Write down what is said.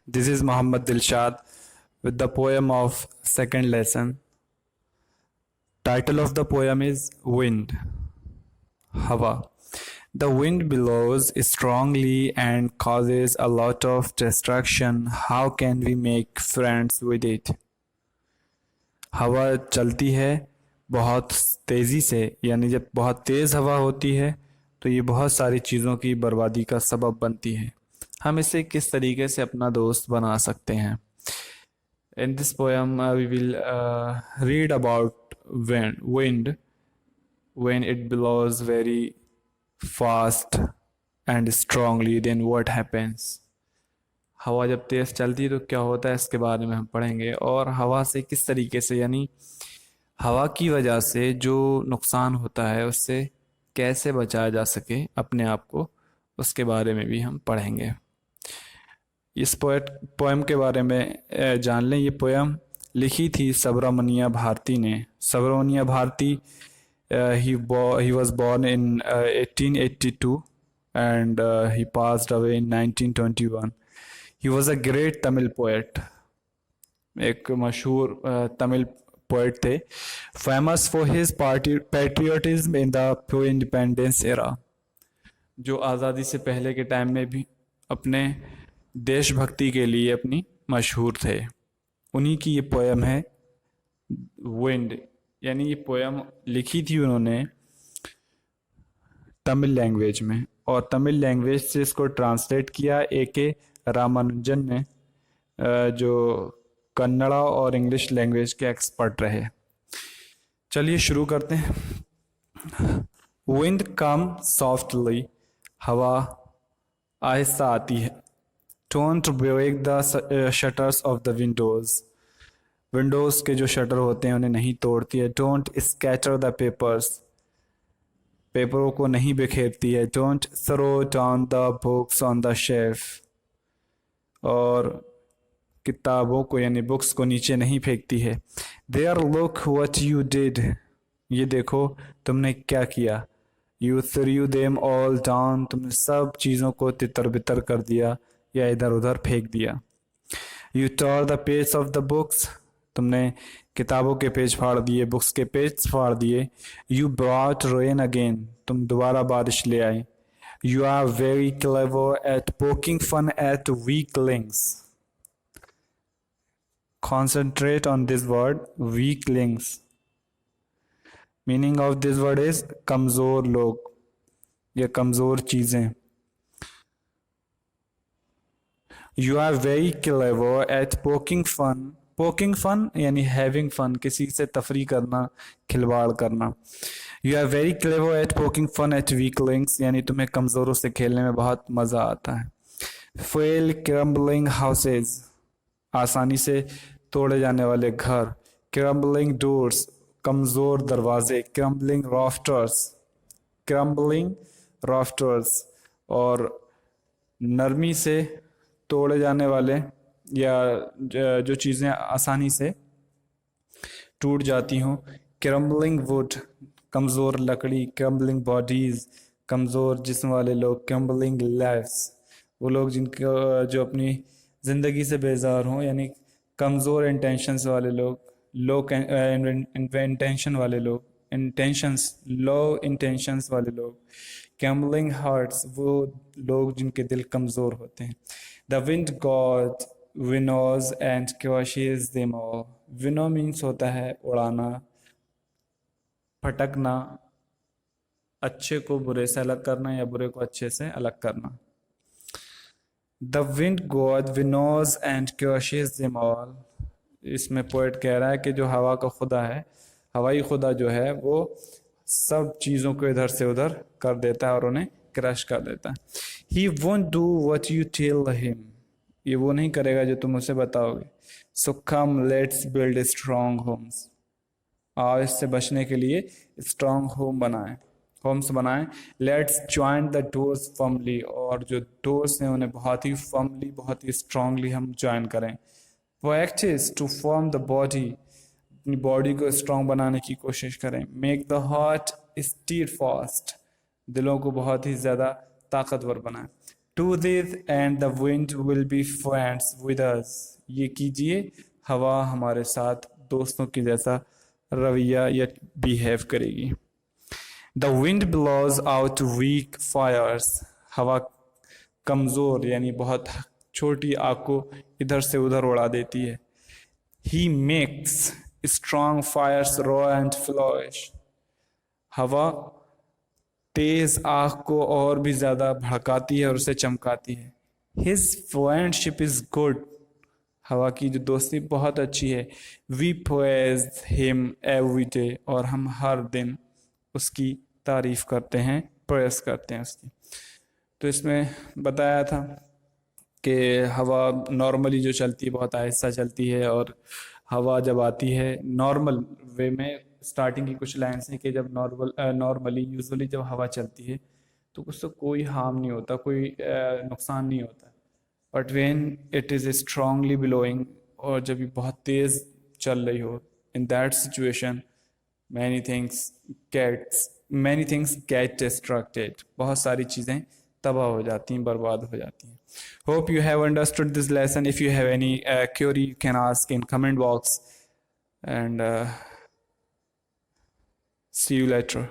This is Muhammad Dilshad with the poem of second lesson. Title of the poem is Wind. Hawa. The wind blows strongly and causes a lot of destruction. How can we make friends with it? हवा चलती है बहुत तेज़ी से, यानी जब बहुत तेज़ हवा होती है तो ये बहुत सारी चीज़ों की बर्बादी का सबब बनती है। हम इसे किस तरीके से अपना दोस्त बना सकते हैं? In this poem, we will read about wind when it blows very fast and strongly. Then what happens? हवा जब तेज़ चलती है तो क्या होता है, इसके बारे में हम पढ़ेंगे। और हवा से किस तरीके से, यानी हवा की वजह से जो नुकसान होता है उससे कैसे बचाया जा सके अपने आप को, उसके बारे में भी हम पढ़ेंगे। इस पोएम के बारे में जान लें। ये पोएम लिखी थी सुब्रमण्य भारती ने। Subramanya Bharti he was born in 1882 and he passed away in 1921. He was a great Tamil poet. एक मशहूर तमिल पोएट थे। Famous for his patriotism in the pro independence era, जो आज़ादी से पहले के टाइम में भी अपने देशभक्ति के लिए अपनी मशहूर थे। उन्हीं की ये पोएम है विंड, यानी ये पोएम लिखी थी उन्होंने तमिल लैंग्वेज में, और तमिल लैंग्वेज से इसको ट्रांसलेट किया A.K. रामानुजन ने, जो कन्नड़ा और इंग्लिश लैंग्वेज के एक्सपर्ट रहे। चलिए शुरू करते हैं। विंड कम सॉफ्टली, हवा आहिस्ता आती है। Don't break the shutters of the windows, windows के जो शटर होते हैं उन्हें नहीं तोड़ती है। डोंट स्कैटर द पेपर्स, पेपरों को नहीं बिखेरती है। Don't throw down the books on the shelf, और किताबों को यानी बुक्स को नीचे नहीं फेंकती है। There look what you did, ये देखो तुमने क्या किया। You threw them all down, तुमने सब चीज़ों को तितर बितर कर दिया या इधर उधर फेंक दिया। You tore the page of the books, तुमने किताबों के पेज फाड़ दिए, बुक्स के पेज फाड़ दिए। यू ब्रॉट रेन अगेन, तुम दोबारा बारिश ले आए। You are very clever at poking fun at weaklings, concentrate on this word weaklings. Meaning of this word is कमज़ोर लोग या कमज़ोर चीज़ें। You are very clever at poking fun. Poking fun यानी having fun, किसी से तफरी करना, खिलवाड़ करना। You are very clever at poking fun at weaklings, यानी तुम्हें कमज़ोरों से खेलने में बहुत मज़ा आता है। Fail crumbling houses, आसानी से तोड़े जाने वाले घर। क्रम्बलिंग डोर्स, कमज़ोर दरवाजे। क्रम्बलिंग राफ्टर्स, क्रम्बलिंग राफ्टर्स, और नरमी से तोड़े जाने वाले या जो चीज़ें आसानी से टूट जाती हों। क्रम्बलिंग वुड, कमज़ोर लकड़ी। क्रम्बलिंग बॉडीज़, कमज़ोर जिस्म वाले लोग। क्रम्बलिंग लाइफ्स, वो लोग जिनको जो अपनी ज़िंदगी से बेजार हों, यानी कमज़ोर इंटेंशंस वाले लोग, लो इंटेंशन वाले लोग, लो इंटेंशंस वाले लोग। क्रम्बलिंग हार्ट्स, वो लोग जिनके दिल कमज़ोर होते हैं। The wind god winnows and crushes them all, winnow means होता है उड़ाना, फटकना, अच्छे को बुरे से अलग करना या बुरे को अच्छे से अलग करना। The wind god winnows and crushes them all, इसमें पोएट कह रहा है कि जो हवा का खुदा है, हवाई खुदा जो है, वो सब चीज़ों को इधर से उधर कर देता है और उन्हें क्रश कर देता है। He won't do what you tell him, ये वो नहीं करेगा जो तुम उसे बताओगे। So come let's build strong homes, आओ इससे बचने के लिए स्ट्रॉन्ग होम्स बनाएं। Let's join the doors firmly, और जो डोर्स हैं उन्हें बहुत ही फर्मली, बहुत ही स्ट्रांगली हम ज्वाइन करें। Practice to form the body, अपनी बॉडी को स्ट्रांग बनाने की कोशिश करें। Make the heart stead fast, दिलों को बहुत ही ज़्यादा ताकतवर बनाएं। Do this and the wind will be friends with us. ये कीजिए, हवा हमारे साथ दोस्तों की जैसा रवैया या बिहेव करेगी. The wind blows out weak fires. हवा कमज़ोर यानी बहुत छोटी आग को इधर से उधर उड़ा देती है. He makes strong fires raw and flourish. हवा तेज आग को और भी ज़्यादा भड़काती है और उसे चमकाती है. His friendship is good. हवा की जो दोस्ती बहुत अच्छी है. We praise him every day. और हम हर दिन उसकी तारीफ करते हैं, प्रेस करते हैं उसकी. तो इसमें बताया था कि हवा नॉर्मली जो चलती है बहुत आहिस्ता चलती है, और हवा जब आती है नॉर्मल वे में, स्टार्टिंग की कुछ लाइन्स हैं कि जब नॉर्मली यूजुअली जब हवा चलती है तो उससे कोई हार्म नहीं होता, कोई नुकसान नहीं होता. But when it is strongly blowing, और जब ये बहुत तेज़ चल रही हो, in that situation many things get distracted. बहुत सारी चीज़ें तबाह हो जाती हैं, बर्बाद हो जाती हैं. Hope you have understood this lesson. If you have any query, you can ask in comment box, and see you later.